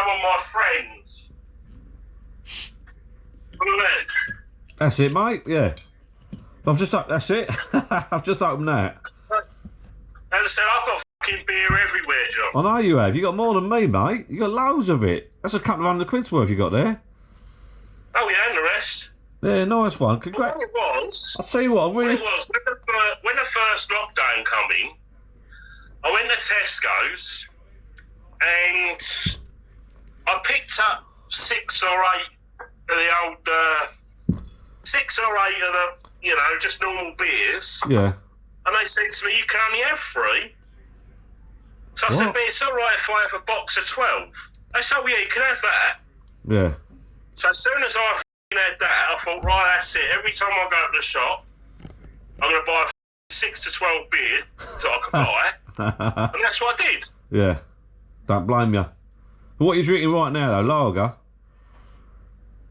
some of my friends. That's it, mate. Yeah. I've just up. That's it. I've just opened that. As I said, I've got fucking beer everywhere, John. I know you have. You got more than me, mate. You got loads of it. That's a couple of £100 worth you got there. Oh yeah, and the rest. Yeah, nice one. Congrats. What it was. I'll tell you what. When the first lockdown come in, I went to Tesco's and I picked up 6 or 8 of the old, 6 or 8 of the, you know, just normal beers. Yeah. And they said to me, you can only have 3. So I said, but it's all right if I have a box of 12. They said, oh yeah, you can have that. Yeah. So as soon as I had that, I thought, right, that's it. Every time I go to the shop, I'm going to buy 6 to 12 beers that I can buy. And that's what I did. Yeah. Don't blame you. What are you drinking right now, though? Lager?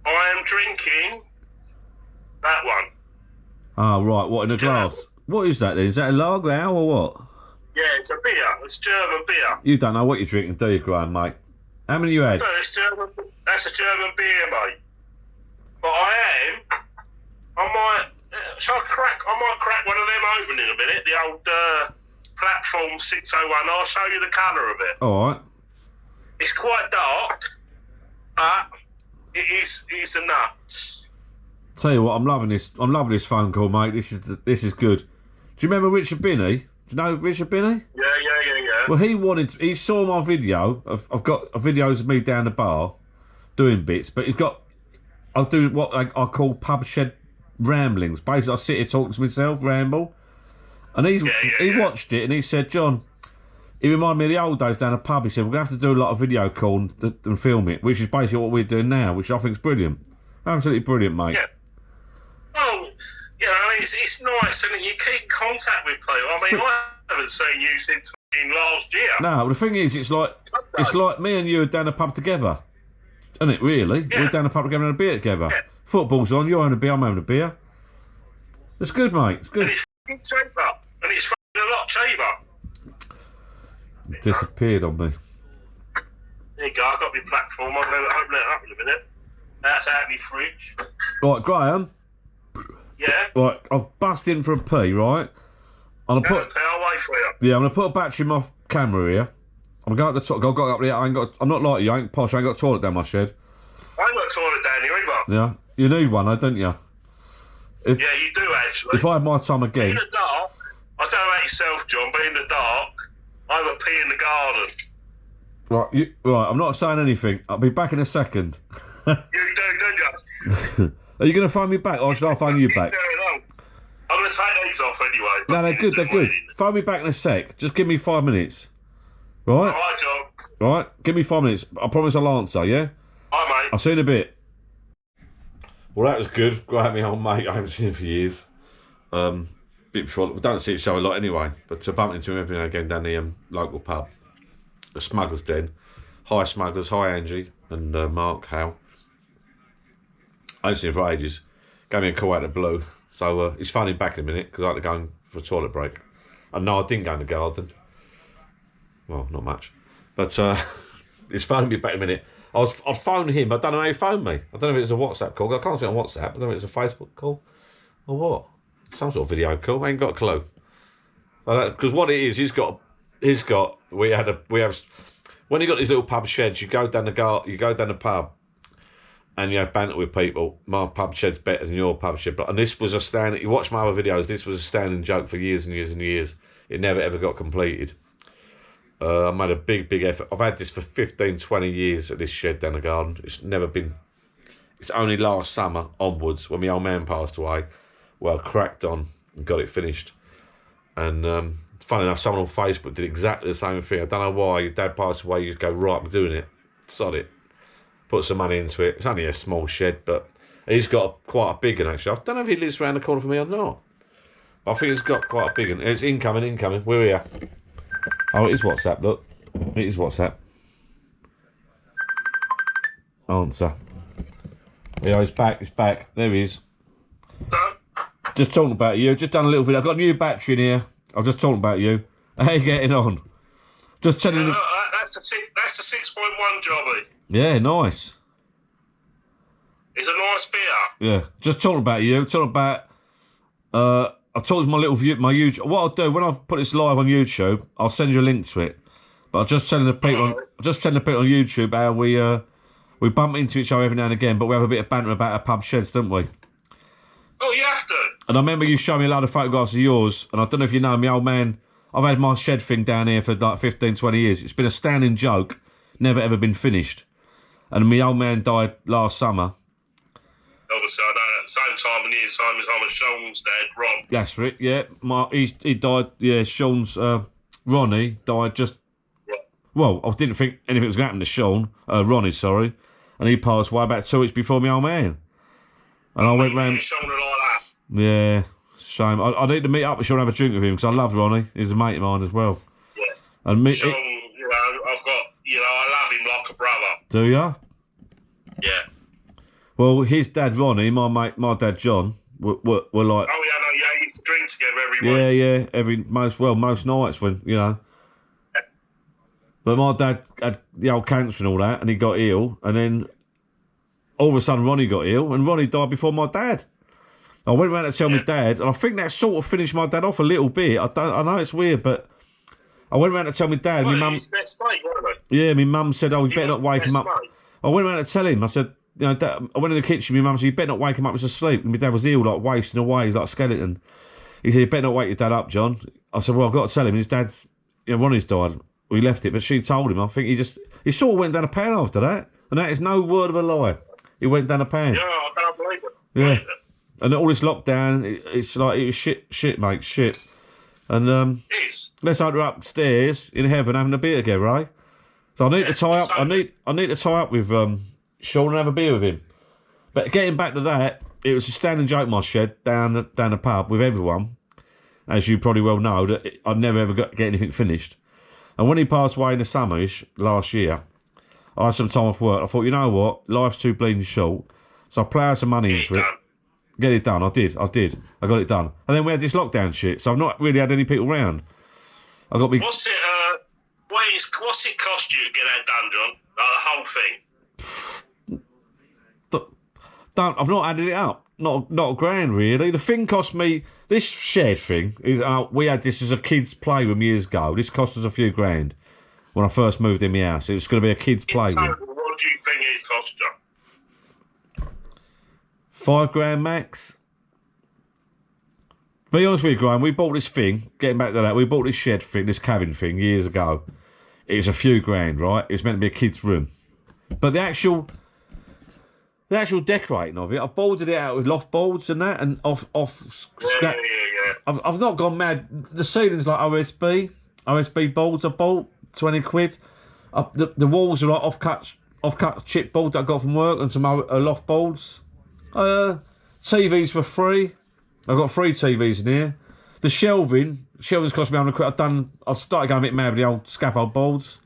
I am drinking that one. Oh, right. What, in a glass? What is that, then? Is that a lager ale or what? Yeah, it's a beer. It's German beer. You don't know what you're drinking, do you, Graham, mate? How many you had? No, it's German. That's a German beer, mate. But I might crack one of them open in a minute. The old platform 601. I'll show you the colour of it. All right. It's quite dark, but it's a nuts. Tell you what, I'm loving this phone call, mate. This is good. Do you remember Richard Binney? Do you know Richard Binney? Yeah. Well, he saw my video. I've got videos of me down the bar doing bits, but I'll do what I call pub shed ramblings. Basically, I sit here talking to myself, ramble. And he watched it and he said, John, he reminded me of the old days down the pub. He said, we're going to have to do a lot of video call and film it, which is basically what we're doing now, which I think is brilliant. Absolutely brilliant, mate. Yeah. Oh, you know, it's nice and you keep in contact with people. I mean, I haven't seen you since last year. No, the thing is, it's like me and you are down the pub together. Isn't it, really? Yeah. We're down the pub together and a beer together. Yeah. Football's on, you're having a beer, I'm having a beer. It's good, mate. It's good. And it's f***ing cheaper. And it's f***ing a lot cheaper. It disappeared on me. There you go, I've got my platform. I'm going to open it up in a minute. That's out of my fridge. Right, Graham. Yeah? Right, I've busted in for a pee, right? I'll wait for you. Yeah, I'm going to put a battery in my camera here. I'm going to go up there. I'm not like you, I ain't posh. I ain't got a toilet down my shed. I ain't got a toilet down here either. Yeah, you need one, though, don't you? Yeah, you do actually. If I had my time again. In the dark, I don't know about yourself, John, but in the dark, I have a pee in the garden. Right, I'm not saying anything. I'll be back in a second. You do, don't you? Are you going to phone me back, or should I phone you back? I'm going to take these off anyway. No, they're good, they're good. Phone me back in a sec. Just give me 5 minutes. Right? All right, John. Right? Give me 5 minutes. I promise I'll answer, yeah? All right, mate. I'll see you in a bit. Well, that was good. Great, me old mate. I haven't seen him for years. Bit before, we don't see each other a lot anyway, but I bump into him every now and again down the local pub. The Smugglers Den. Hi, Smugglers. Hi, Angie. And Mark, Hal. I haven't seen him for ages. Gave me a call out of the blue. So he's phoning back in a minute because I had to go for a toilet break. And no, I didn't go in the garden. Well, not much. But he's phoning me back in a minute. I'd phone him. I don't know how he phoned me. I don't know if it's a WhatsApp call. I can't see it on WhatsApp. I don't know if it's a Facebook call or what. Some sort of video call. I ain't got a clue. Because what it is, we have when you got these little pub sheds, you go down the pub and you have banter with people. My pub shed's better than your pub shed. And this was a standing, you watch my other videos, this was a standing joke for years and years and years. It never ever got completed. I made a big effort. I've had this for 15, 20 years at this shed down the garden. It's only last summer onwards when my old man passed away where I cracked on and got it finished. And funny enough, someone on Facebook did exactly the same thing. I don't know why. Your dad passed away, you go, right, I'm doing it. Sod it. Put some money into it. It's only a small shed, but he's got quite a big one, actually. I don't know if he lives around the corner from me or not. But I think he's got quite a big one. It's incoming. We're here. Oh, it is WhatsApp, look. It is WhatsApp. Answer. Yeah, he's back. There he is. Just talking about you. Just done a little video. I've got a new battery in here. I'm just talking about you. How you getting on? Just telling you. That's the 6.1 jobby. Yeah, nice. It's a nice beer. Yeah, just talking about you. Talking about. I told you my YouTube. What I'll do when I've put this live on YouTube, I'll send you a link to it. But I'll just telling the people on YouTube how we bump into each other every now and again, but we have a bit of banter about our pub sheds, don't we? Oh, you have to. And I remember you showing me a lot of photographs of yours, and I don't know if you know, my old man, I've had my shed thing down here for like 15, 20 years. It's been a standing joke, never ever been finished. And my old man died last summer. Obviously, I know at the same time of year, same as I'm a Sean's dad, Ron. That's right, yeah. He died, yeah, Sean's, Ronnie died just, well, I didn't think anything was going to happen to Sean, Ronnie, sorry. And he passed away about 2 weeks before my old man. And I went round. Sean like that. Yeah, shame. I need to meet up with Sean and have a drink with him because I love Ronnie. He's a mate of mine as well. Yeah. And Sean, you know, I love him like a brother. Do ya? Yeah. Well, his dad Ronnie, my dad John, were like. Oh yeah, no, yeah, he used to drink together every week. Yeah, most nights when you know. Yeah. But my dad had the old cancer and all that, and he got ill, and then all of a sudden Ronnie got ill, and Ronnie died before my dad. I went around to tell my dad, and I think that sort of finished my dad off a little bit. I know it's weird, but I went around to tell my dad. Well, my mum, his best mate, wasn't he? yeah, my mum said, "Oh, you better not wake him up." Mate. I went around to tell him. I said, you know, Dad, I went in the kitchen. My mum said, "You better not wake him up. He's asleep." And my dad was ill, like wasting away. He's like a skeleton. He said, "You better not wake your dad up, John." I said, "Well, I've got to tell him. His dad's, you know, Ronnie's died. We left it, but she told him. I think he sort of went down a pan after that, and that is no word of a lie. He went down a pan. Yeah, I can't believe it. Yeah. And all this lockdown, it's like it was shit, mate, shit. And let's hope we're upstairs in heaven having a beer together, right? So I need to tie up. I need to tie up with Sean and have a beer with him. But getting back to that, it was a standing joke my shed down the pub with everyone, as you probably well know, that I'd never ever get anything finished. And when he passed away in the summerish last year, I had some time off work. I thought, you know what, life's too bleeding short, so I ploughed some money into it. Get it done. I did. I got it done. And then we had this lockdown shit, so I've not really had any people round. I got me. What's it cost you to get that done, John? Like the whole thing? I've not added it up. Not a grand really. The thing cost me. This shed thing is. We had this as a kids' playroom years ago. This cost us a few grand when I first moved in my house. It was going to be a kids' playroom. What do you think it cost you? £5 max. To be honest with you, Graham, we bought this thing, getting back to that, we bought this shed thing, this cabin thing, years ago. It was a few grand, right? It was meant to be a kid's room. But the actual decorating of it, I've boarded it out with loft boards and that, and off scrap. Yeah. I've not gone mad. The ceiling's like OSB boards I bought, 20 quid. The walls are like off-cut chip boards that I got from work and some loft boards. TVs for free. I've got 3 TVs in here. The shelving's cost me 100 quid. I started going a bit mad with the old scaffold boards.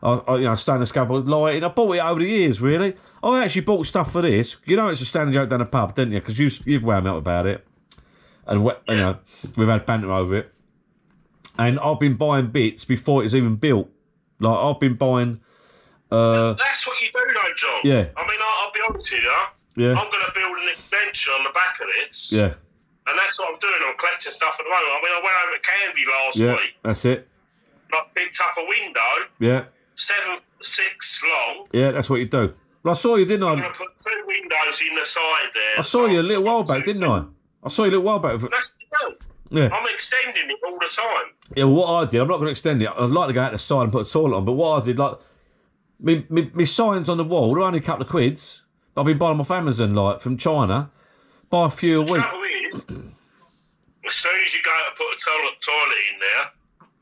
Stainless scaffold lighting. I bought it over the years, really. I actually bought stuff for this. You know it's a standing joke down the pub, didn't you? Because you've wound me up about it. And, you know, we've had banter over it. And I've been buying bits before it's even built. Like, I've been buying... That's what you do, though, John. Yeah. I mean, I'll be honest with you. Yeah. I'm going to build an extension on the back of this. Yeah. And that's what I'm doing. I'm collecting stuff at the moment. I mean, I went over to Canby last week. That's it. I picked up a window. Yeah. 7 6 long. Yeah, that's what you do. Well, I saw you, didn't I? I'm going to put 2 windows in the side there. I saw you a little while back, didn't I? I saw you a little while back. That's the deal. Yeah. I'm extending it all the time. Yeah, well, what I did, I'm not going to extend it. I'd like to go out the side and put a toilet on, but what I did, like, me signs on the wall, they're only a couple of quids. I've been buying them off Amazon, like, from China. Buy a few a week. The trouble is, as soon as you go to put a toilet in there,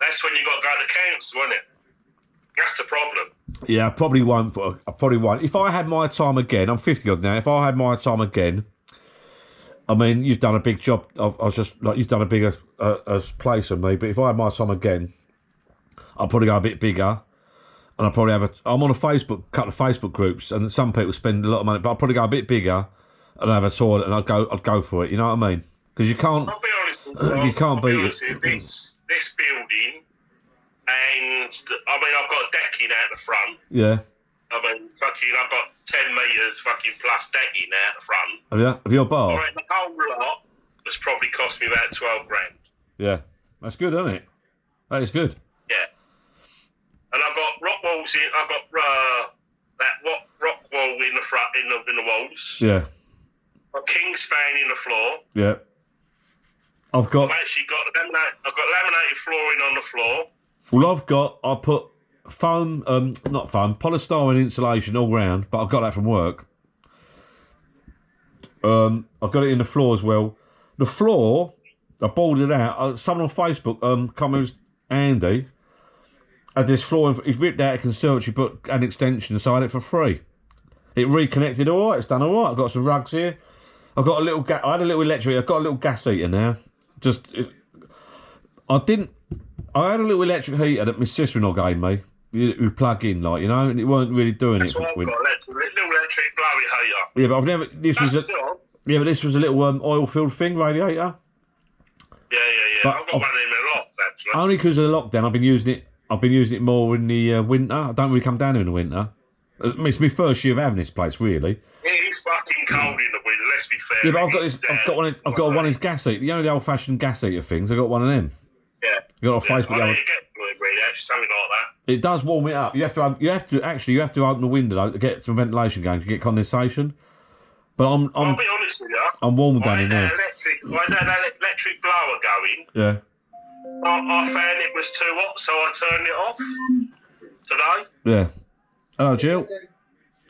that's when you got to go to council, isn't it? That's the problem. Yeah, I probably won't. If I had my time again, I'm 50 odd now. If I had my time again, I mean, you've done a big job. I was just like, you've done a bigger place than me. But if I had my time again, I'd probably go a bit bigger. And I'd probably I'm on a couple of Facebook groups, and some people spend a lot of money, but I'd probably go a bit bigger and have a toilet, and I'd go for it. You know what I mean? Because you can't. I'll be honest with you. You can't beat it. This building And, I mean, I've got a decking out the front. Yeah. I mean, I've got 10 metres plus decking out the front. Have you a bar? All right, the whole lot has probably cost me about 12 grand. Yeah. That's good, isn't it? That is good. Yeah. And I've got rock walls in. I've got rock wall in the front, in the walls. Yeah. Got king span in the floor. Yeah. I've actually got laminated flooring on the floor. Well, I put foam, not foam, polystyrene insulation all round, but I've got that from work. I've got it in the floor as well. The floor, I balled it out. Someone on Facebook, comments, Andy, had this floor. He's ripped out a conservatory, put an extension inside it for free. It reconnected all right. It's done all right. I've got some rugs here. I've got a little. I had a little electric. I've got a little gas heater now. I had a little electric heater that my sister-in-law gave me. You plug in, like, you know, and it weren't really doing That's it. What I've got, little electric blowy heater. Yeah, but I've never. This was a little oil-filled thing, radiator. Yeah. But I've got one in the loft, actually. Only because of the lockdown, I've been using it more in the winter. I don't really come down here in the winter. It's my first year of having this place, really. It's fucking cold in the winter. Let's be fair. Yeah, but I've got one of these gas heaters. You know the old-fashioned gas heater things. I got one of them. Yeah. You got on Facebook. I need to get something like that. It does warm it up. You have to open the window though, to get some ventilation going to get condensation. But I'll be honest with you. I'm warm down in there. I had that electric blower going. Yeah. I found it was too hot, so I turned it off today. Yeah. Hello, Jill.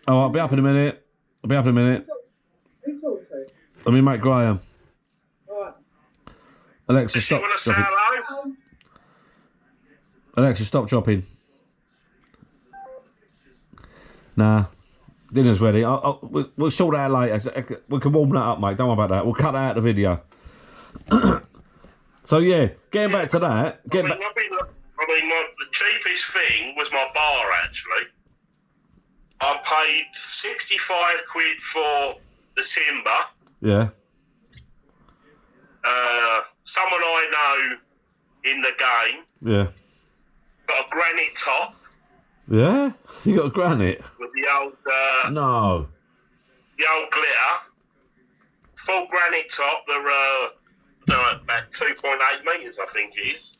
Oh, I'll be up in a minute. Who talking to? Let me make Graham. Alright. Alexa, stop. Want to say hello? Alexa, stop chopping. Nah. Dinner's ready. We'll sort that out later. We can warm that up, mate. Don't worry about that. We'll cut that out of the video. So, yeah, getting back to that. The cheapest thing was my bar, actually. I paid 65 quid for the timber. Yeah. Someone I know in the game. Yeah. Got a granite top. Yeah? You got a granite? With the old... no. The old glitter. Full granite top. They're, about 2.8 metres, I think it is.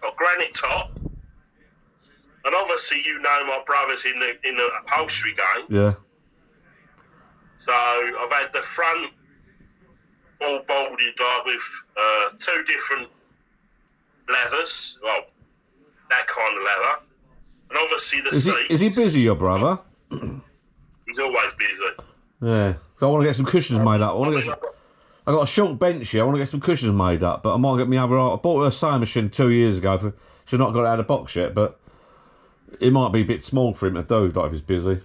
Got granite top. And obviously, you know my brother's in the upholstery game. Yeah. So I've had the front all bolded with 2 different leathers. Well, that kind of leather. And obviously the seats. Is he busy, your brother? He's always busy. Yeah. So I want to get some cushions made up. I got a short bench here. I want to get some cushions made up, but I might get my other. I bought her a sewing machine 2 years ago. She's not got it out of the box yet, but it might be a bit small for him to do, like if he's busy.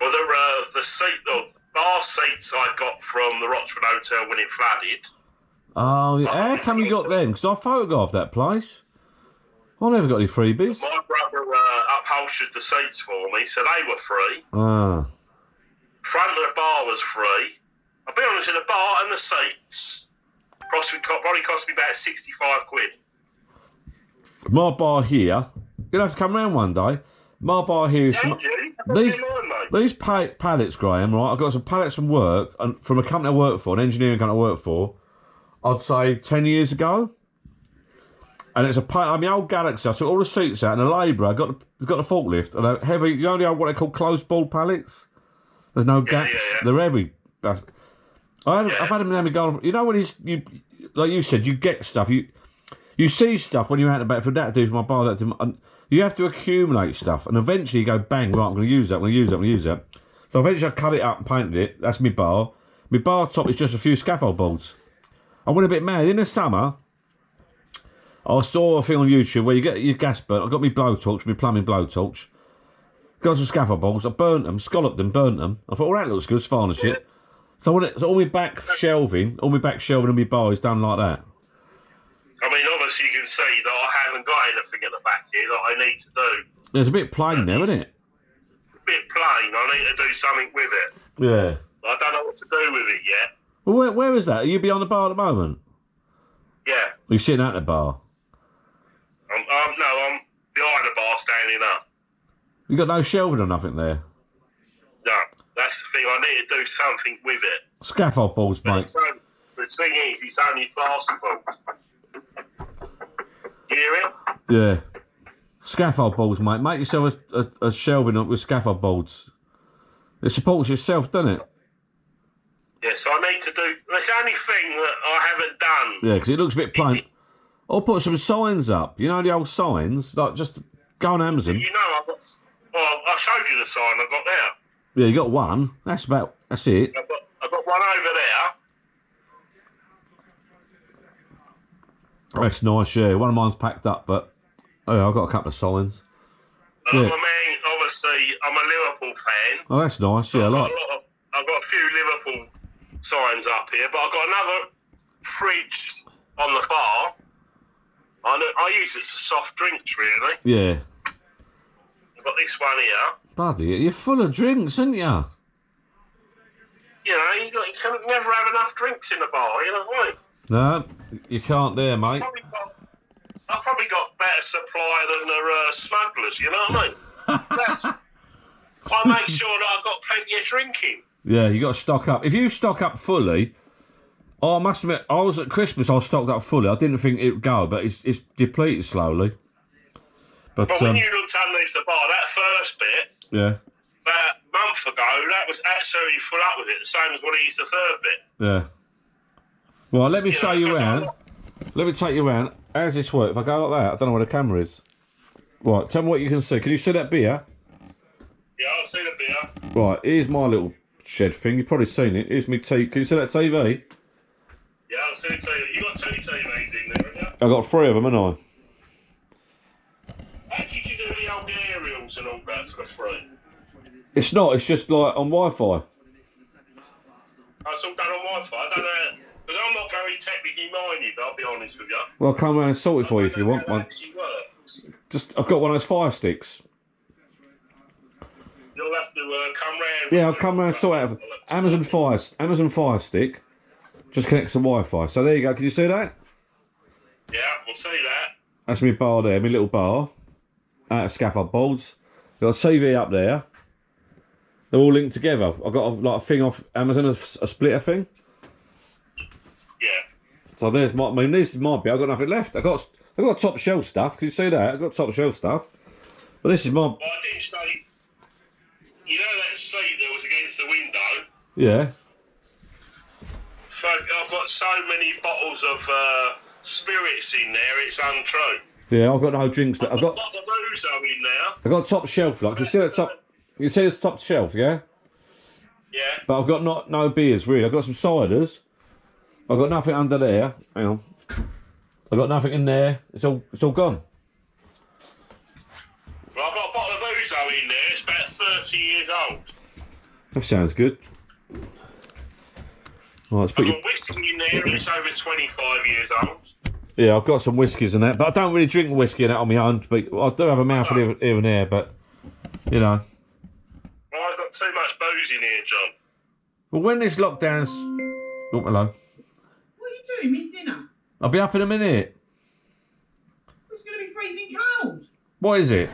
Well, the bar seats I got from the Rochford Hotel when it flooded. Oh, yeah. How come you got them? Because I photographed that place. I never got any freebies. My brother upholstered the seats for me, so they were free. Ah. Front of the bar was free. I'll be honest, the bar and the seats probably cost me about 65 quid. My bar here, you'll have to come round one day. My bar here is these pallets, Graham, right? I got some pallets from work, and from a company I work for, an engineering company I work for, I'd say 10 years ago. And it's I mean, old Galaxy. I took all the seats out, and a labourer got the forklift, and a heavy, you know what they call closed ball pallets? There's no gaps. Yeah. They're heavy. I've had them down going. You know when like you said, you get stuff. You see stuff when you're out and about. For that to do my bar, and you have to accumulate stuff, and eventually you go bang. Right, I'm going to use that. I'm going to use that. So eventually I cut it up and painted it. That's my bar. My bar top is just a few scaffold boards. I went a bit mad in the summer. I saw a thing on YouTube where you get your gas burnt. I got my blowtorch, my plumbing blowtorch. Got some scaffold boards. I burnt them, scalloped them, burnt them. I thought, all right, looks good. It's fine and shit. So all my back shelving and my bar is done like that. I mean, obviously you can see that I haven't got anything at the back here that I need to do. There's a bit plain there, isn't it? It's a bit plain. I need to do something with it. Yeah. I don't know what to do with it yet. Well, where is that? Are you behind the bar at the moment? Yeah. Are you sitting at the bar? I'm behind the bar standing up. You got no shelving or nothing there? No, that's the thing. I need to do something with it. Scaffold boards, mate. The thing is, it's only plasterboard. You hear it? Yeah. Scaffold boards, mate. Make yourself a shelving up with scaffold boards. It supports yourself, doesn't it? Yes, I need to do... That's the only thing that I haven't done. Yeah, because it looks a bit plain. I'll put some signs up. You know the old signs? Like, just go on Amazon. You know, I've got... Well, I showed you the sign I've got there. Yeah, you got one. That's it. I've got one over there. That's nice, yeah. One of mine's packed up, but I've got a couple of signs. And I'm a man, obviously, I'm a Liverpool fan. Oh, that's nice, yeah. I've got a few Liverpool signs up here, but I've got another fridge on the bar. I use it for soft drinks, really. Yeah. I've got this one here. Bloody, you're full of drinks, aren't you? You know, you can never have enough drinks in a bar, you know what I mean? No, you can't there, mate. I've probably got better supply than the smugglers, you know what I mean? I make sure that I've got plenty of drinking. Yeah, you got to stock up. If you stock up fully, I must admit, I was at Christmas, I was stocked up fully. I didn't think it would go, but it's depleted slowly. But when you looked underneath the bar, that first bit, yeah, about a month ago, that was absolutely full up with it, the same as what it is the third bit. Yeah. Well, let me show you around. Let me take you around. How does this work? If I go like that, I don't know where the camera is. Right, tell me what you can see. Can you see that beer? Yeah, I'll see the beer. Right, here's my little shed thing. You've probably seen it. Here's me TV. Can you see that TV? Yeah, I'll see the TV. You got 2 TVs in there, haven't you? I've got 3 of them, haven't I? How did you do the old aerials and all that for free? It's not. It's just like on Wi-Fi. Oh, it's all done on Wi-Fi. I don't know. Because I'm not very technically minded, I'll be honest with you. Well, I'll come around and sort it for you if you want one. I've got one of those Fire Sticks. You'll have to come round. Yeah, I'll come round and sort it out. Amazon Fire Stick. Just connects to Wi-Fi. So there you go. Can you see that? Yeah, we'll see that. That's my bar there, my little bar. Out of scaffold boards. Got a TV up there. They're all linked together. I've got a thing off Amazon, a splitter thing. Yeah. So there's my. I mean, this might be. I've got nothing left. I've got top shelf stuff. Can you see that? I've got top shelf stuff. But this is my. Well, I didn't say. You know that seat that was against the window? Yeah. So I've got so many bottles of spirits in there. It's untrue. Yeah, I've got no drinks. I've got the Vuzo in there. I've got top shelf. Like, you see that top? You see this top shelf? Yeah. Yeah. But I've got no beers really. I've got some ciders. I've got nothing under there. Hang on. I've got nothing in there. It's all gone. Well, I've got a bottle of Vuzo in there. It's about 30 years old. That sounds good. Right, let's put I've got whiskey in there. It's over 25 years old. Yeah, I've got some whiskies and that, but I don't really drink whiskey and that on my own. But I do have a mouthful here and there. But you know. Well, I've got too much booze in here, John. Well, when this lockdown's... Oh, hello. What are you doing? Me dinner? I'll be up in a minute. It's going to be freezing cold. What is it?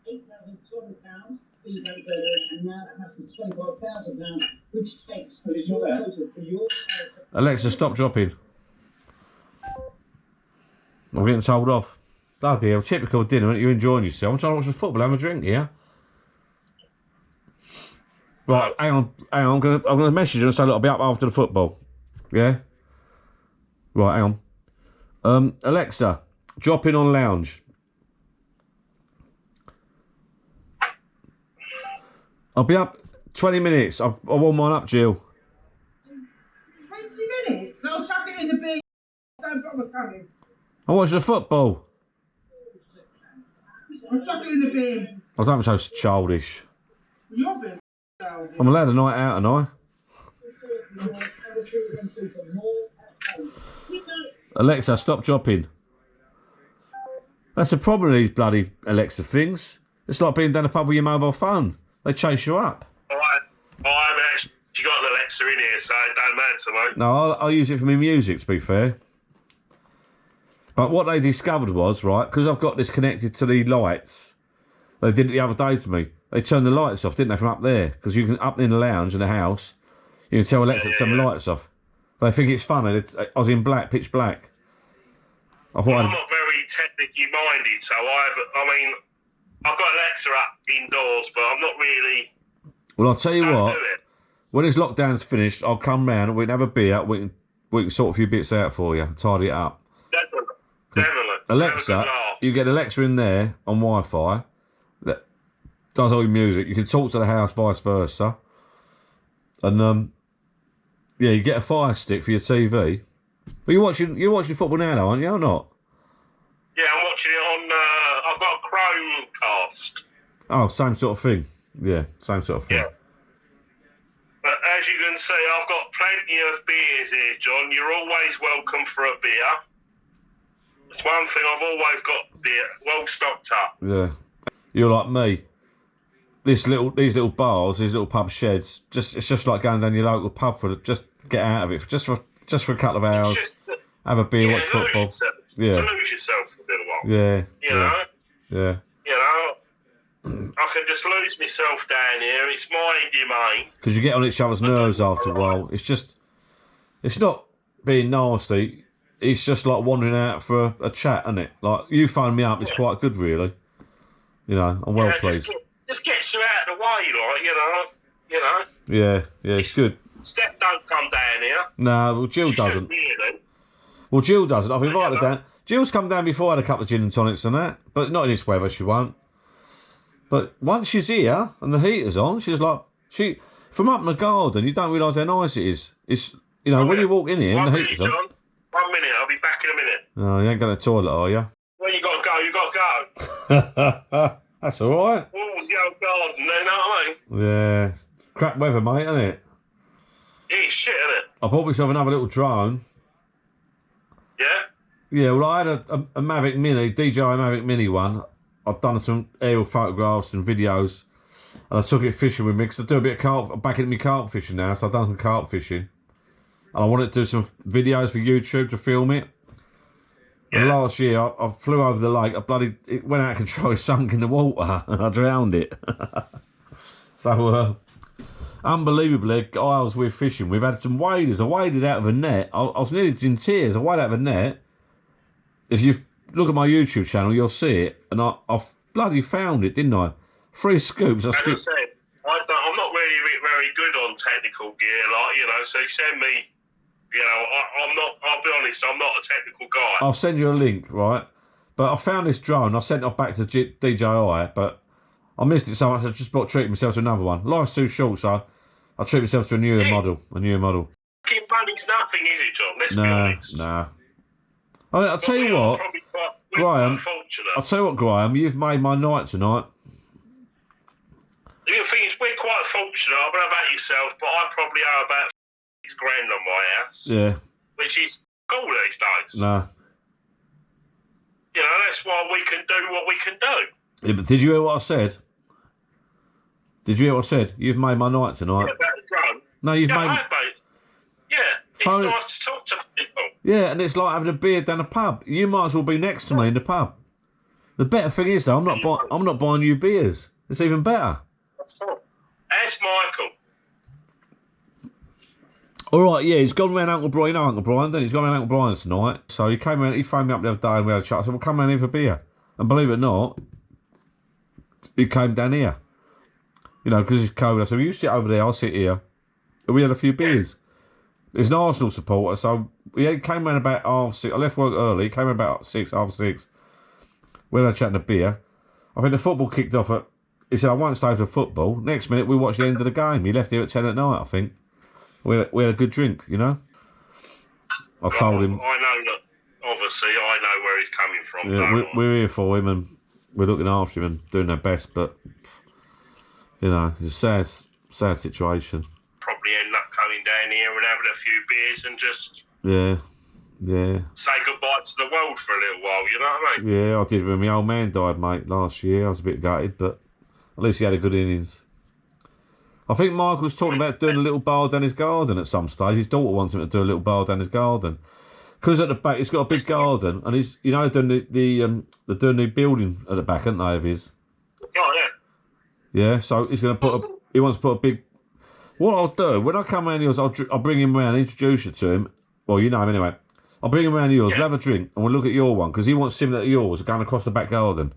£8,200, and now that has £25,000, which takes for your total for your character. Alexa, stop dropping. I'm getting told off. Bloody hell, typical dinner, you're enjoying yourself. I'm trying to watch the football, have a drink here. Right, hang on. I'm gonna message you and say, look, I'll be up after the football. Yeah? Right, hang on. Alexa, drop in on lounge. I'll be up 20 minutes. I'll warm mine up, Jill. 20 minutes? I'll chuck it in the bin. Don't bother coming. I'm watching the football. I'll chuck it in the bin. I don't be so childish. You're being I'm allowed a night out, aren't I? Alexa, stop dropping. That's the problem with these bloody Alexa things. It's like being down a pub with your mobile phone. They chase you up. I haven't actually got an Alexa in here, so it don't matter to me. No, I'll use it for my music, to be fair. But what they discovered was, right, because I've got this connected to the lights, they did it the other day to me. They turned the lights off, didn't they, from up there? Because you can, up in the lounge in the house, you can tell Alexa to turn the lights off. They think it's funny. I was in black, pitch black. I'm not very technically minded, so I've got Alexa up indoors, but I'm not really... Well, I'll tell you what, when this lockdown's finished, I'll come round and we can have a beer, we can sort a few bits out for you, tidy it up. Definitely. Alexa, you get Alexa in there on Wi-Fi that does all your music. You can talk to the house, vice versa. And yeah, you get a Fire Stick for your TV. But you're watching football now, though, aren't you, or not? Yeah, I'm watching it on. I've got a Chromecast. Oh, same sort of thing. Yeah, same sort of thing. Yeah. But as you can see, I've got plenty of beers here, John. You're always welcome for a beer. It's one thing I've always got beer well stocked up. Yeah, you're like me. These little bars, these little pub sheds. It's just like going down your local pub just get out of it just for a couple of hours. Have a beer, watch football. To lose yourself for a little while. Yeah. You know. Yeah. You know. I can just lose myself down here. It's my domain. Because you get on each other's nerves after a while. It's not being nasty. It's just like wandering out for a chat, isn't it? Like, you phoned me up, it's quite good, really. You know, I'm well pleased. Just gets you out of the way, like, you know. Yeah, it's good. Steph don't come down here. No, well, Jill doesn't. Well, Jill doesn't. I've invited her down. Jill's come down before, had a couple of gin and tonics and that, but not in this weather, she won't. But once she's here and the heater's on, she's like, from up in the garden, you don't realise how nice it is. It's, you know, when you walk in here and the heater's on. John. 1 minute, I'll be back in a minute. Oh, you ain't going to the toilet, are you? Well, you got to go. That's all right. Oh, it's the old garden, you know what I mean? Yeah. Crap weather, mate, isn't it? It's shit, isn't it? I bought myself another little drone. Yeah? Yeah, well, I had a Mavic Mini, DJI Mavic Mini one. I've done some aerial photographs and videos. And I took it fishing with me because I do a bit of carp. I'm back into my carp fishing now, so I've done some carp fishing. And I wanted to do some videos for YouTube to film it. Yeah. And last year, I flew over the lake. It went out of control, sunk in the water, and I drowned it. So, unbelievably, a guy I was with fishing, we've had some waders. I waded out of a net. I was nearly in tears. I waded out of a net. If you look at my YouTube channel, you'll see it. And I bloody found it, didn't I? 3 scoops. As I said, I'm not really very good on technical gear, like, you know, so send me... You know, I'll be honest, I'm not a technical guy. I'll send you a link, right? But I found this drone. I sent it off back to DJI, but I missed it so much I just treated myself to another one. Life's too short, so I treat myself to a newer model. Fucking money's nothing, is it, John? Let's be honest. Nah. I'll tell you what, Graham, you've made my night tonight. The thing is, we're quite fortunate. I don't know about yourself, but I probably owe about £6,000 on my house. Yeah. Which is cool these days. Nah. You know, that's why we can do what we can do. Yeah, but did you hear what I said? You've made my night tonight. Yeah, about the drone. No, you've made... I've made... Yeah, it's nice to talk to people. Yeah, and it's like having a beer down a pub. You might as well be next to me in the pub. The better thing is, though, I'm not buying you beers. It's even better. That's all. That's Michael. All right, yeah, he's gone round Uncle Brian. You know Uncle Brian, then he's gone round Uncle Brian's tonight. So he came around, he phoned me up the other day and we had a chat. I said, well, come round here for beer. And believe it or not, he came down here. You know, because it's cold. I said, well, you sit over there, I'll sit here. And we had a few beers. He's an Arsenal supporter, so he came round about 6:30. I left work early, he came around about 6:30. We had a chat and a beer. I think the football kicked off at... He said, I won't stay for football. Next minute, we watched the end of the game. He left here at 10 at night, I think. We had a good drink, you know. I told him. I know that. Obviously, I know where he's coming from. Yeah, we're here for him and we're looking after him and doing our best. But you know, it's a sad situation. Probably end up coming down here and having a few beers and just yeah. Say goodbye to the world for a little while. You know what I mean? Yeah, I did when my old man died, mate, last year. I was a bit gutted, but at least he had a good innings. I think Michael's talking about doing a little bar down his garden at some stage. His daughter wants him to do a little bar down his garden. Because at the back, it's got a big garden, and he's, they're doing they're doing the building at the back, aren't they, of his? Oh, yeah. Yeah, so he's going to he wants to put a big... What I'll do, when I come around yours, I'll bring him round, introduce you to him. Well, you know him anyway. I'll bring him around yours, we'll have a drink, and we'll look at your one, because he wants similar to yours, going across the back garden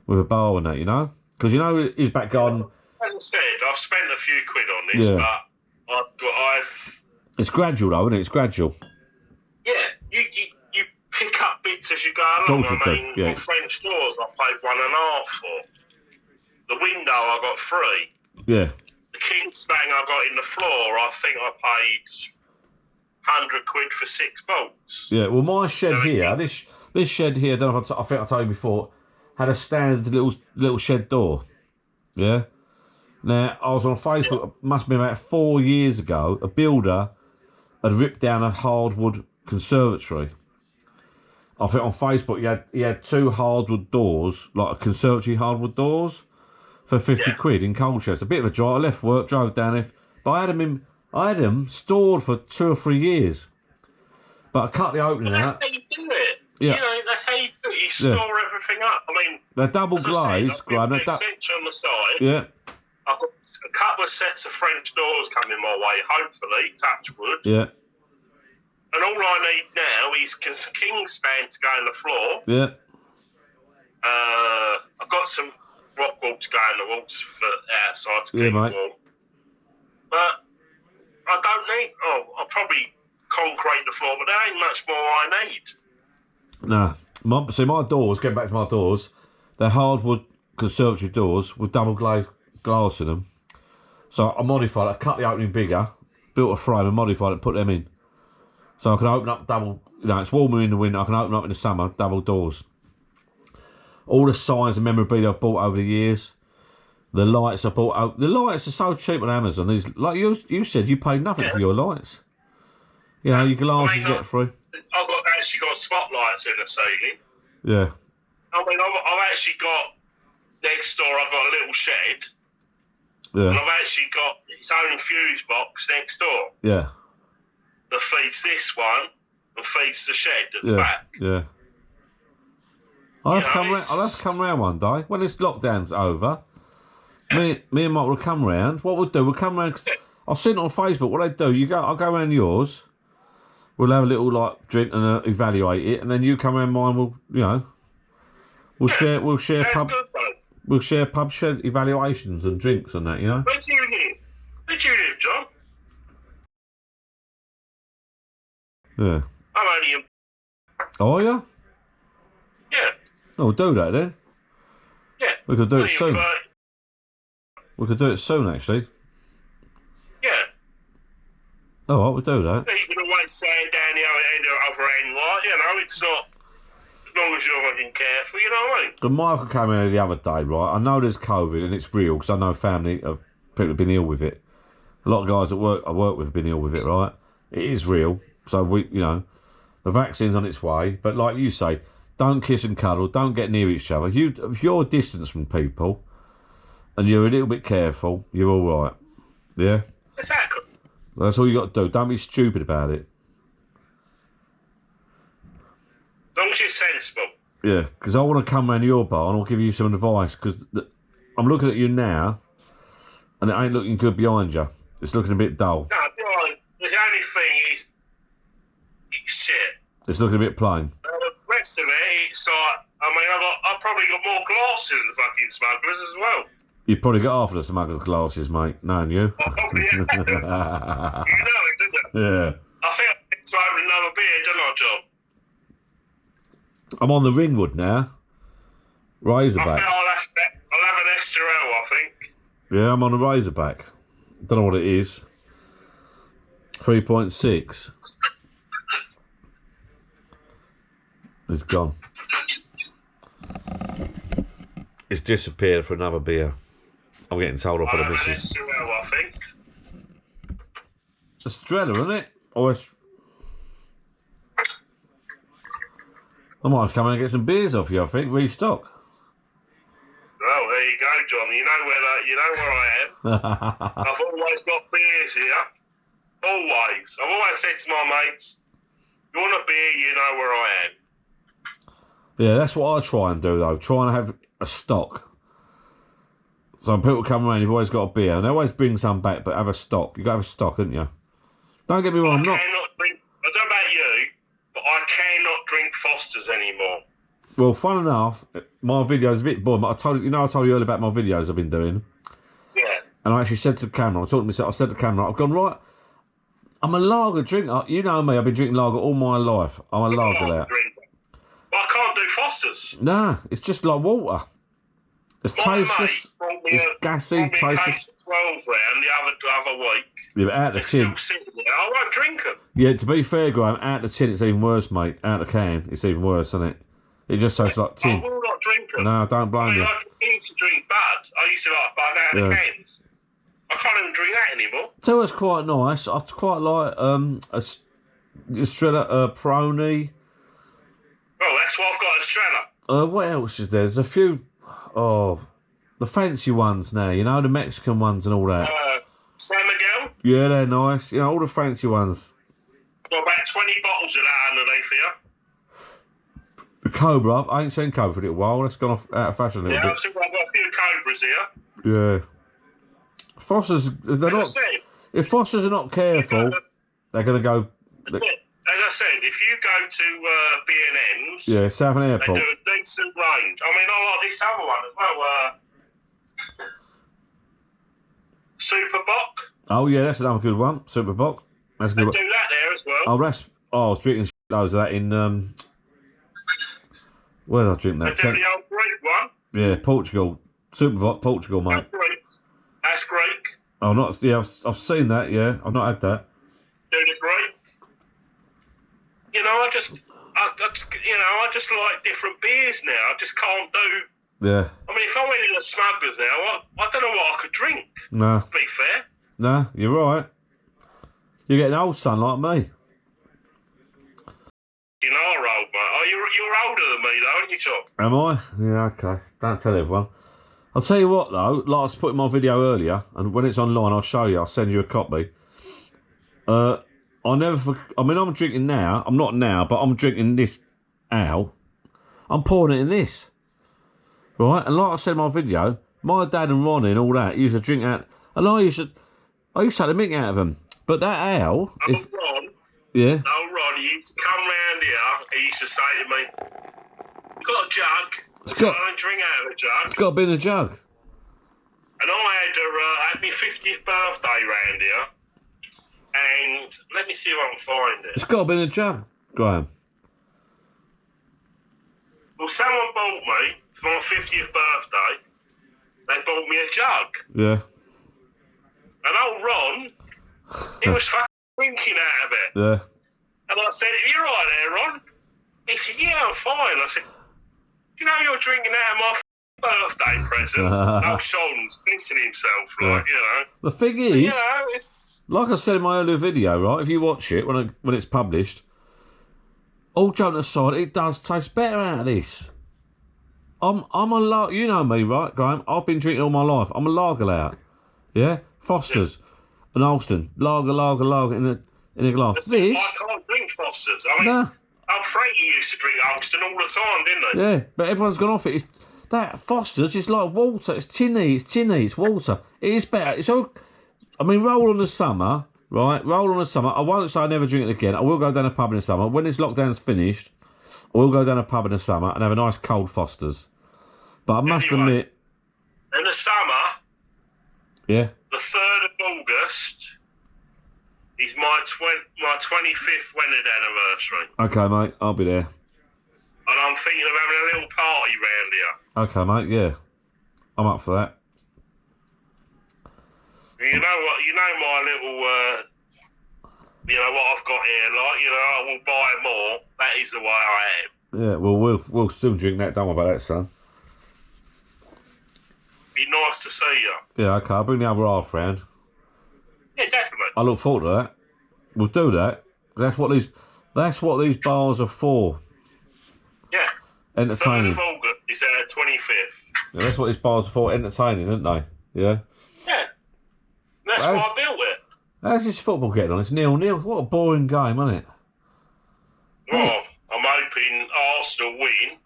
with a bar and that, Because his back garden... As I said, I've spent a few quid on this, but I've... It's gradual, though, isn't it? It's gradual. Yeah, you pick up bits as you go along. My French doors I paid £1.5 for. The window I got free. Yeah. The king stang I got in the floor, I think I paid 100 quid for 6 bolts. Yeah, well, my shed here, this shed here, I think I told you before, had a standard little shed door. Yeah. Now, I was on Facebook, it must have been about 4 years ago, a builder had ripped down a hardwood conservatory. I think on Facebook he had 2 hardwood doors, like a conservatory hardwood doors, for 50 quid in Colchester. A bit of a drive. I left work, drove down there, but I had them stored for 2 or 3 years. But I cut the opening out. That's how you do it. Yeah. That's how you do it. You store everything up. I mean, they're double glazed, Graham. Extension on the side. Yeah. I've got a couple of sets of French doors coming my way, hopefully, touch wood. Yeah. And all I need now is king span to go on the floor. Yeah. I've got some rock wall to go on the walls for outside to keep it warm. But I don't need... I'll probably concrete the floor, but there ain't much more I need. Nah. See, my doors, getting back to my doors, they're hardwood conservatory doors with double glazed glass in them. So I modified it. I cut the opening bigger, built a frame and modified it and put them in. So I can open up double, it's warmer in the winter, I can open up in the summer, double doors. All the signs and memorabilia I've bought over the years. The lights I bought out. The lights are so cheap on Amazon. These, like you said, you paid nothing for your lights. Your glasses get free. I've actually got spotlights in the ceiling. Yeah. I mean, I've actually got, next door I've got a little shed. Yeah. And I've actually got its own fuse box next door. Yeah. That feeds this one and feeds the shed at the back. Yeah. I'll have to come round one day when this lockdown's over. Me and Mark will come round. What we'll do, we'll come round. I've seen it on Facebook. What they do, I'll go round yours. We'll have a little drink and evaluate it, and then you come round mine. We'll share pub. We'll share pub shed evaluations and drinks and that. Where do you live? Where do you live, John? Yeah. I'm only in... Oh, are you? Yeah. Oh, we'll do that then. Yeah. We could do it soon. We could do it soon, actually. Yeah. All right, we'll do that. You can always stand down the other end, like, it's not... As long as you're looking careful, you know what I mean? But Michael came in the other day, right? I know there's COVID and it's real because I know family of people have been ill with it. A lot of guys I work with have been ill with it, right? It is real. So, the vaccine's on its way. But like you say, don't kiss and cuddle. Don't get near each other. If you're distance from people and you're a little bit careful, you're all right. Yeah? Exactly. That's all you got to do. Don't be stupid about it. As long as you're sensible. Yeah, because I want to come round your bar and I'll give you some advice because I'm looking at you now and it ain't looking good behind you. It's looking a bit dull. No, Brian, the only thing is it's shit. It's looking a bit plain. The rest of it, it's like, I've probably got more glasses than the fucking smugglers as well. You've probably got half of the smuggler's glasses, mate, knowing you. Oh, yeah. You know it, didn't you? Yeah. I think I need to open another beer, don't I, John? I'm on the Ringwood now. Razorback. I think I'll have an extra L, I think. Yeah, I'm on a Razorback. Don't know what it is. 3.6. It's gone. It's disappeared for another beer. I'm getting told off by the missus. An extra L, I think. It's Estrella, isn't it? Or I might come in and get some beers off you, I think. Restock. Well, there you go, John. You know where I am. I've always got beers here. Always. I've always said to my mates, You want a beer, you know where I am. Yeah, that's what I try and do, though. Try and have a stock. So when people come around, you've always got a beer. And they always bring some back, but have a stock. You've got to have a stock, haven't you? Don't get me wrong, I cannot drink... I don't know about you, but I cannot drink Foster's anymore. Well, fun enough, my video's a bit boring, but I told you earlier about my videos I've been doing. Yeah. And I actually said to the camera, I told myself, I said to the camera, I've gone, right, I'm a lager drinker. You know me, I've been drinking lager all my life. I'm a lager lad. But I can't do Foster's. Nah, it's just like water. It's My tasteless, mate brought me it's gassy, brought me a tasteless. case of 12 round the other week. Yeah, but out the It's tin. still sitting there. I won't drink them. Yeah, to be fair, Graham, out the tin it's even worse, mate. Out the can, it's even worse, isn't it? It just tastes like tin. I will not drink them. No, don't blame you. I used to drink Bud. I used to like Bud out of the cans. I can't even drink that anymore. So it's quite nice. I quite like Estrella Peroni. Well, that's what I've got at Estrella. What else is there? There's a few. Oh, the fancy ones now. You know, the Mexican ones and all that. San Miguel. Yeah, they're nice. You know, all the fancy ones. Got about 20 bottles of that underneath here. The Cobra. I ain't seen Cobra for a little while. That's gone out of fashion a little Yeah, bit. I've got a few Cobras here. Yeah. Foster's. They're not. If Foster's are not careful, they're going to go. As I said, if you go to B&M's, Yeah, Southern they Airport. do a decent range. I mean, I like this other one as well. Superbock. Oh yeah, that's another good one. Superbock. That's a They good. do that there as well. Oh, that's. Oh, I was drinking loads of that in. Where did I drink that? They do the old Greek one. Yeah, Portugal. Superbock, Portugal, mate. That's Greek. Oh, not. Yeah, I've seen that. Yeah, I've not had that. Do the Greek. You know, I just like different beers now. I just can't do. Yeah. I mean, if I went in a Smuggler's now, I don't know what I could drink. No. To be fair. No, you're right. You're getting old, son, like me. You know, you're old, mate. Oh, you're older than me, though, aren't you, Tom? Am I? Yeah, okay. Don't tell everyone. I'll tell you what, though. Like I was putting my video earlier, and when it's online, I'll show you. I'll send you a copy. I'm drinking now. I'm not now, but I'm drinking this ale. I'm pouring it in this. Right? And like I said in my video, my dad and Ronnie and all that used to drink out. And I used to take the mick out of them. But that ale... Ron, he used to come round here. He used to say to me, "You got a jug?" I don't drink out of a jug. It's got to be in a jug. And I had my 50th birthday round here. And let me see if I can find it. It's got to be in a jug, Graham. Well, someone bought me, for my 50th birthday, they bought me a jug. Yeah. And old Ron, he was fucking drinking out of it. Yeah. And I said, "You right there, Ron?" He said, "Yeah, I'm fine." I said, "You know you're drinking out of my birthday present?" Old Sean's pissing himself, like, you know. The thing is, you know, it's... like I said in my earlier video, right, if you watch it when it's published, all joking aside, it does taste better out of this. You know me, right, Graham? I've been drinking all my life. I'm a lager lad. Yeah? Foster's and Alston. Lager in a glass. This... I can't drink Foster's. I mean, old Frankie used to drink Alston all the time, didn't he? Yeah, but everyone's gone off it. That Foster's is like water. It's tinny, it's water. It is better. It's all... I mean, roll on the summer, right? Roll on the summer. I won't say I never drink it again. I will go down a pub in the summer. When this lockdown's finished, I will go down a pub in the summer and have a nice cold Foster's. But I must admit... In the summer... Yeah? The 3rd of August is my 25th wedding anniversary. Okay, mate. I'll be there. And I'm thinking of having a little party round here. Okay, mate. Yeah. I'm up for that. You know what? You know my little... you know what I've got here, like, you know, I will buy more. That is the way I am. Yeah, well, we'll still drink that. Don't worry about that, son. Be nice to see you. Yeah, okay. I'll bring the other half round. Yeah, definitely. I look forward to that. We'll do that. That's what these bars are for. Yeah. Entertaining. 3rd of August is our 25th. Yeah, that's what these bars are for. Entertaining, aren't they? Yeah. Yeah. That's why I built it. How's this football getting on? It's 0-0. What a boring game, isn't it? Well, I'm hoping Arsenal win.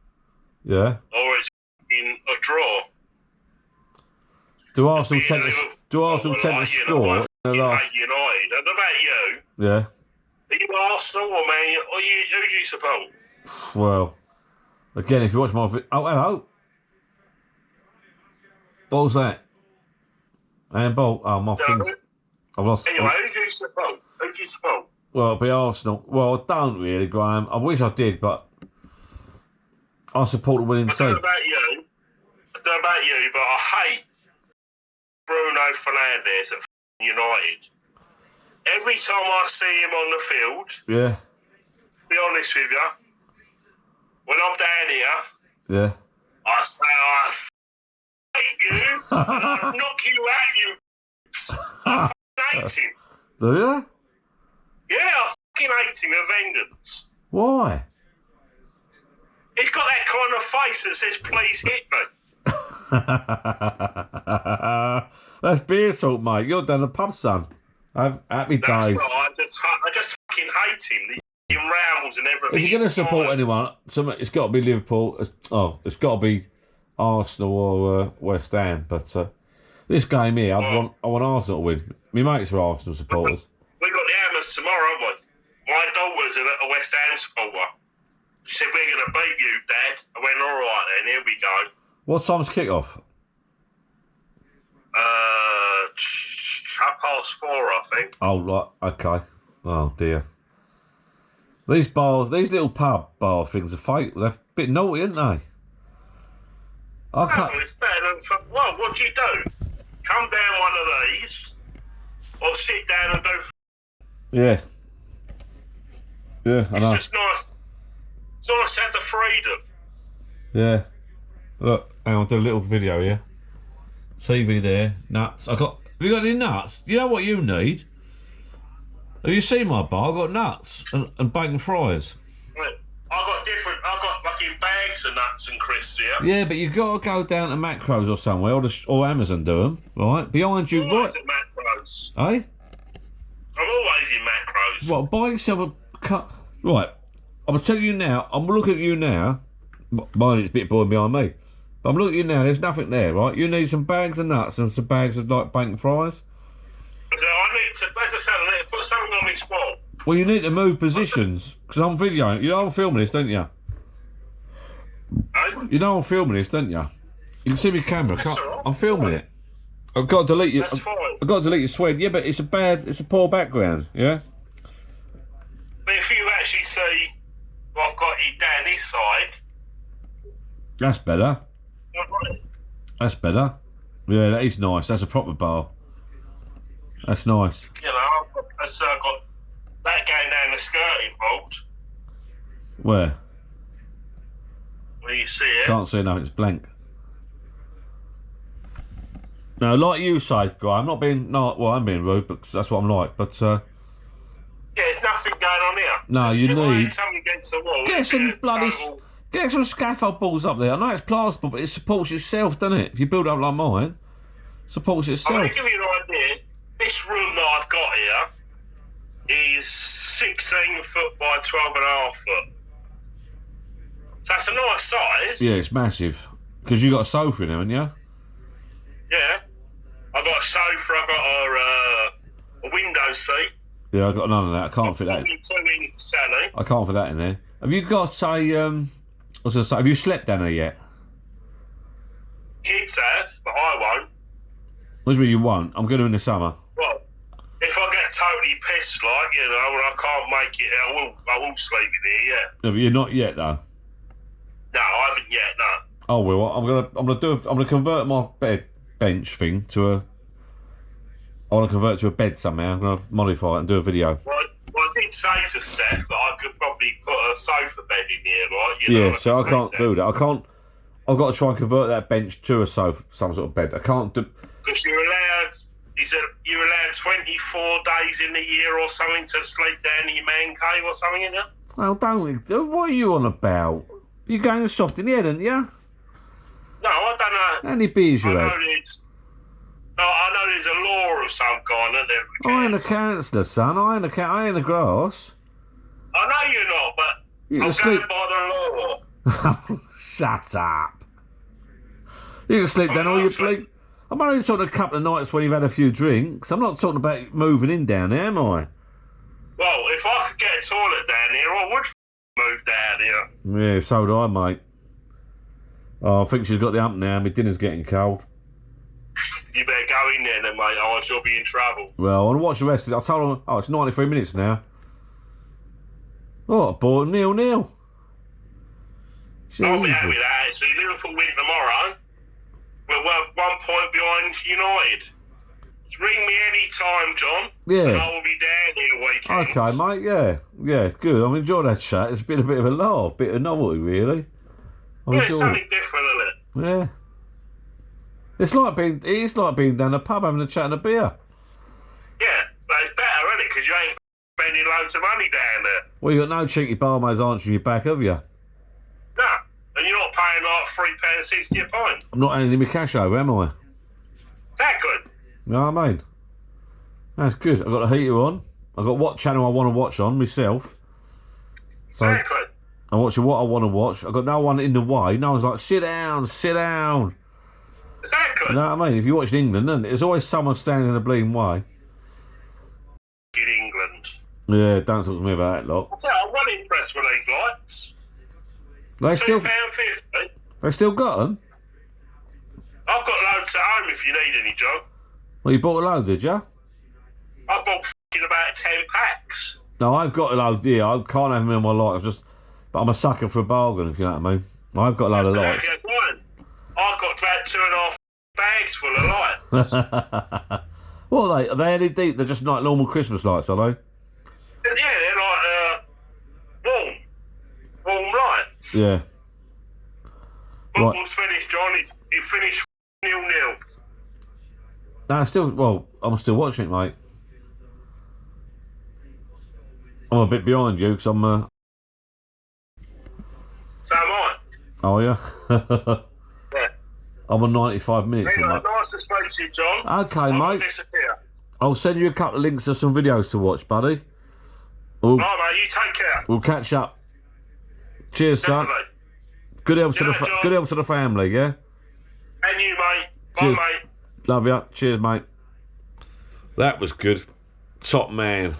Yeah. Or it's in a draw. Do Arsenal tend to score in the last? United. And about you? Yeah. Are you Arsenal or Man? Or who do you support? Well, again, if you watch my video... Oh, hello. What was that? Handball. Oh, my things. I've lost... Anyway, who do you support? Who do you support? Well, it'll be Arsenal. Well, I don't really, Graham. I wish I did, but I support the winning team. I don't know about you, but I hate Bruno Fernandes at United. Every time I see him on the field, yeah. Be honest with you, when I'm down here, yeah, I say I hate you and I'll knock you out, you. I hate him. Do you? Yeah, I fucking hate him with vengeance. Why? He's got that kind of face that says, please hit me. That's beer salt, mate. You're down the pub, son. Happy That's days. right, I just fucking hate him. The rambles and everything. If you're going to support anyone, it's got to be Liverpool. It's got to be Arsenal or West Ham. But this game here, I want Arsenal to win. My mates are Arsenal supporters. We've got the Hammers tomorrow, haven't we? My daughter's a West Ham supporter. She said, we're going to beat you, Dad. I went, all right then, here we go. What time's kick-off? 4:30, I think. Oh, right, okay. Oh, dear. These little pub bar things are fake. They're a bit naughty, aren't they? Well, it's better than... Well, what do you do? Come down one of these, or sit down and do... Yeah. Yeah, I know. It's just nice. It's nice to have the freedom. Yeah. Look, hang on, do a little video here. TV there, nuts. Have you got any nuts? You know what you need? Have you seen my bar? I've got nuts and bacon fries. Right. I've got fucking bags of nuts and crisps here. Yeah, but you've got to go down to Macros or somewhere, or Amazon do them, right? Behind you, Always at Macros. Eh? I'm always in Macros. What, buy yourself a cut. Right, I'm telling you now, I'm looking at you now. Mine is a bit boring behind me. But I'm looking at you now, there's nothing there, right? You need some bags of nuts and some bags of, like, bacon fries. So I need to, as I said, I need to put something on my spot. Well, you need to move positions, because I'm videoing. You know I'm filming this, don't you? Eh? You know I'm filming this, don't you? You can see my camera. That's all right. I'm filming it. I've got to delete you. That's fine. I've got to delete your sweat. Yeah, but it's a poor background, yeah? But if you actually see what I've got it down this side... That's better. That's better. Yeah, that is nice. That's a proper bar. That's nice. You know, I've got that going down the skirting bolt. Where? Where you see it. Can't see nothing, it's blank. No, like you say, Guy, I'm being rude, but that's what I'm like, but yeah, there's nothing going on here. No, you need something against the wall. Get some scaffold balls up there. I know it's plasterboard, but it supports itself, doesn't it? If you build up like mine, it supports itself. I'm going to give you an idea. This room that I've got here is 16 foot by 12.5 foot. So that's a nice size. Yeah, it's massive. Because you got a sofa in there, haven't you? Yeah. I've got a sofa, I've got a window seat. Yeah, I've got none of that. I can't fit that in. 2-inch telly. I can't fit that in there. Have you got a, I was going to say, have you slept down there yet? Kids have, but I won't. What do you mean you won't? I'm going to in the summer. Well, if I get totally pissed, like, you know, and I can't make it, I will sleep in here, yeah. No, but you're not yet, though. No, I haven't yet, no. Oh well, I'm gonna convert my bench thing to a. I want to convert it to a bed somehow. I'm gonna modify it and do a video. Well, I did say to Steph that I could probably put a sofa bed in here, right? You know, yeah, so I can't do that. I can't. I've got to try and convert that bench to a sofa, some sort of bed. I can't do. Because you're allowed. You're allowed 24 days in the year or something to sleep down in your man cave or something, isn't it? Oh, don't. What are you on about? You're going soft in the head, aren't you? No, I don't know. How many beers you had? I know there's a law of some kind, isn't there? I ain't a counsellor, son. I ain't a grass. I know you're not, but You I'm can sleep. going by the law. Shut up. You can sleep down all you bleep. I'm only talking a couple of nights when you've had a few drinks. I'm not talking about moving in down there, am I? Well, if I could get a toilet down here, I would move down here. Yeah, so do I, mate. Oh, I think she's got the hump now. My dinner's getting cold. You better go in there then, mate, or she'll be in trouble. Well, I want to watch the rest of it. I told her, oh, it's 93 minutes now. Oh, boy, 0-0. I'll be happy with that. So Liverpool win tomorrow. We're 1 point behind United. Just ring me any time, John. Yeah. And I will be down here weekends. Okay, mate, yeah. Yeah, good. I've enjoyed that chat. It's been a bit of a laugh, bit of novelty, really. Well, it's something different, isn't it? Yeah. It's like being down the pub having a chat and a beer. Yeah, but it's better, isn't it? Because you ain't spending loads of money down there. Well, you got no cheeky barmaids answering your back, have you? No. And you're not paying like £3.60 a pint. I'm not handing my cash over, am I? Exactly. You know what I mean? That's good. I've got the heater on. I've got what channel I want to watch on myself. So Exactly. I'm watching what I want to watch. I've got no one in the way. No one's like, sit down, sit down. Exactly. You know what I mean? If you watch England, then there's always someone standing in the bleeding way. In England. Yeah, don't talk to me about that lot. I tell you, I'm well impressed with these lights. They still, £2.50. they still got them. I've got loads at home if you need any, John. Well, you bought a load, did you? I bought about 10 packs. No, I've got a load. Yeah, I can't have them in my life. But I'm a sucker for a bargain, if you know what I mean. I've got a load of lights. That's fine. I've got about 2.5 bags full of lights. What are they? Are they LED? They're just like normal Christmas lights, are they? Yeah, they're like warm lights. Yeah. Football's finished, John. He finished 0-0. No, I'm still watching it, mate. I'm a bit behind you because I'm. So am I. Oh yeah. Yeah. I'm on 95 minutes. Anyway, nice to speak to you, John. Okay, I'm mate. disappear. I'll send you a couple of links to some videos to watch, buddy. Right, mate. You take care. We'll catch up. Cheers, son. Definitely. Good health See you later, John. good health to the family, yeah. And you, mate. Cheers. Bye, mate. Love you. Cheers, mate. That was good. Top man.